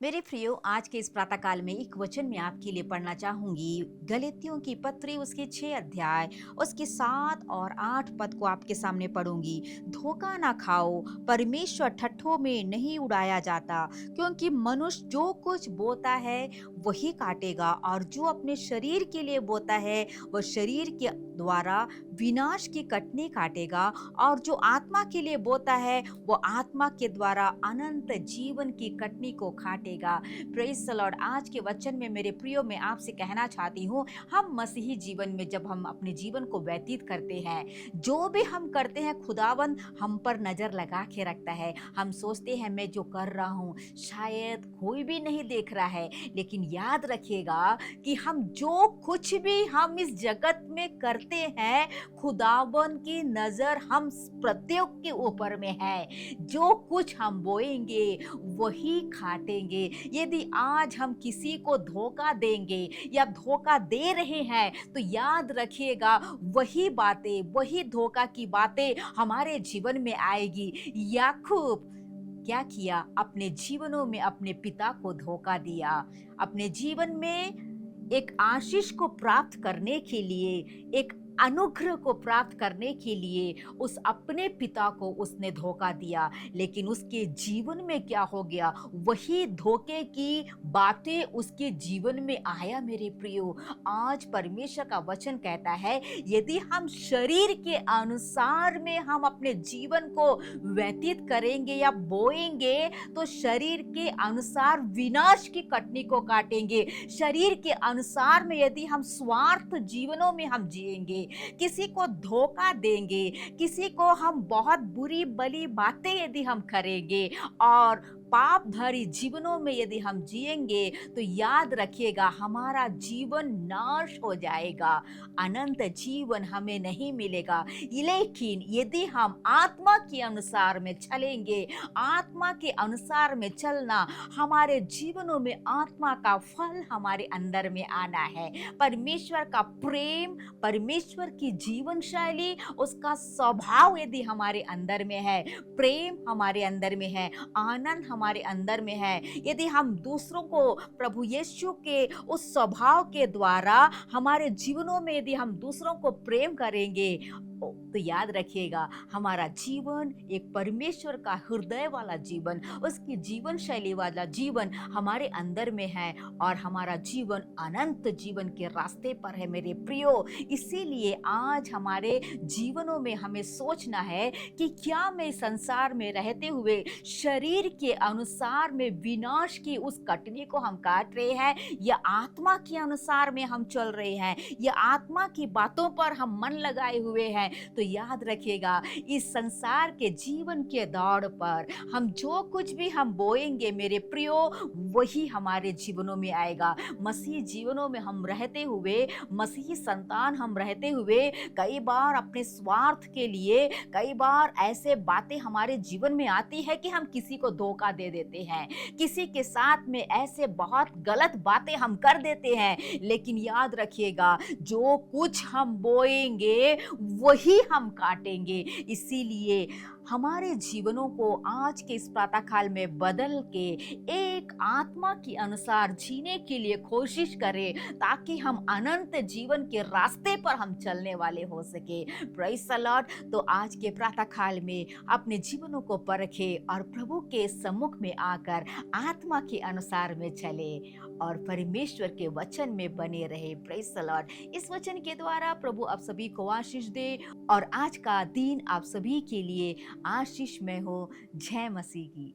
मेरे प्रियो, आज के इस प्रातःकाल में एक वचन मैं आपके लिए पढ़ना चाहूंगी। गलातियों की पत्री उसके 6 अध्याय उसके 7 और 8 पद को आपके सामने पढ़ूंगी। धोखा ना खाओ, परमेश्वर ठट्ठों में नहीं उड़ाया जाता, क्योंकि मनुष्य जो कुछ बोता है वही काटेगा, और जो अपने शरीर के लिए बोता है वह शरीर के द्वारा विनाश की कटनी काटेगा, और जो आत्मा के लिए बोता है वो आत्मा के द्वारा अनंत जीवन की कटनी को काटेगा। Praise the Lord. आज के वचन में मेरे प्रियो, मैं आपसे कहना चाहती हूँ, हम मसीही जीवन में जब हम अपने जीवन को व्यतीत करते हैं, जो भी हम करते हैं खुदावंद हम पर नजर लगा के रखता है। हम सोचते हैं मैं जो कर रहा हूँ शायद कोई भी नहीं देख रहा है, लेकिन याद रखिएगा कि हम जो कुछ भी हम इस जगत में करते हैं, खुदावन की नजर हम प्रत्येक के ऊपर में है। जो कुछ हम बोएंगे वही काटेंगे। यदि आज हम किसी को धोखा देंगे या धोखा दे रहे हैं, तो याद रखिएगा वही बातें, वही धोखा की बातें हमारे जीवन में आएगी। याकूब क्या किया? अपने जीवनों में अपने पिता को धोखा दिया। अपने जीवन में एक आशीष को प्राप्त करने के लिए, एक अनुग्रह को प्राप्त करने के लिए उस अपने पिता को उसने धोखा दिया। लेकिन उसके जीवन में क्या हो गया? वही धोखे की बातें उसके जीवन में आया। मेरे प्रियो, आज परमेश्वर का वचन कहता है, यदि हम शरीर के अनुसार में हम अपने जीवन को व्यतीत करेंगे या बोएंगे, तो शरीर के अनुसार विनाश की कटनी को काटेंगे। शरीर के अनुसार में यदि हम स्वार्थ जीवनों में हम जिएंगे, किसी को धोखा देंगे, किसी को हम बहुत बुरी भली बातें यदि हम करेंगे और पाप भरी जीवनों में यदि हम जिएंगे, तो याद रखिएगा हमारा जीवन नाश हो जाएगा, अनंत जीवन हमें नहीं मिलेगा। लेकिन यदि हम आत्मा के अनुसार में चलेंगे, आत्मा के अनुसार में चलना, हमारे जीवनों में आत्मा का फल हमारे अंदर में आना है। परमेश्वर का प्रेम, परमेश्वर की जीवन शैली, उसका स्वभाव यदि हमारे अंदर में है, प्रेम हमारे अंदर में है, आनंद हमारे अंदर में है, यदि हम दूसरों को प्रभु यीशु के उस स्वभाव के द्वारा हमारे जीवनों में यदि हम दूसरों को प्रेम करेंगे, तो याद रखिएगा हमारा जीवन एक परमेश्वर का हृदय वाला जीवन, उसकी जीवन शैली वाला जीवन हमारे अंदर में है, और हमारा जीवन अनंत जीवन के रास्ते पर है। मेरे प्रियो, इसीलिए आज हमारे जीवनों में हमें सोचना है कि क्या मैं संसार में रहते हुए शरीर के अनुसार में विनाश की उस कटनी को हम काट रहे हैं, या आत्मा के अनुसार में हम चल रहे हैं, या आत्मा की बातों पर हम मन लगाए हुए हैं। तो याद रखिएगा इस संसार के जीवन के दौड़ पर हम जो कुछ भी हम बोएंगे मेरे प्रियो, वही हमारे जीवनों में आएगा। मसीह जीवनों में हम रहते हुए, मसीही संतान हम रहते हुए, कई बार अपने स्वार्थ के लिए, कई बार ऐसे बातें हमारे जीवन में आती है कि हम किसी को धोखा दे देते हैं, किसी के साथ में ऐसे बहुत गलत बातें हम कर देते हैं। लेकिन याद रखिएगा जो कुछ हम बोएंगे वही हम काटेंगे। इसीलिए हमारे जीवनों को आज के इस प्रातःकाल में बदल के एक आत्मा के अनुसार जीने के लिए कोशिश करें, ताकि हम अनंत जीवन के रास्ते पर हम चलने वाले हो सके। Praise the Lord. तो आज के प्रातःकाल में अपने जीवनों को परखें और प्रभु के सम्मुख में आकर आत्मा के अनुसार में चले और परमेश्वर के वचन में बने रहे। Praise the Lord. इस वचन के द्वारा प्रभु आप सभी को आशीष दे और आज का दिन आप सभी के लिए आशीषमय हो। जय मसीह की।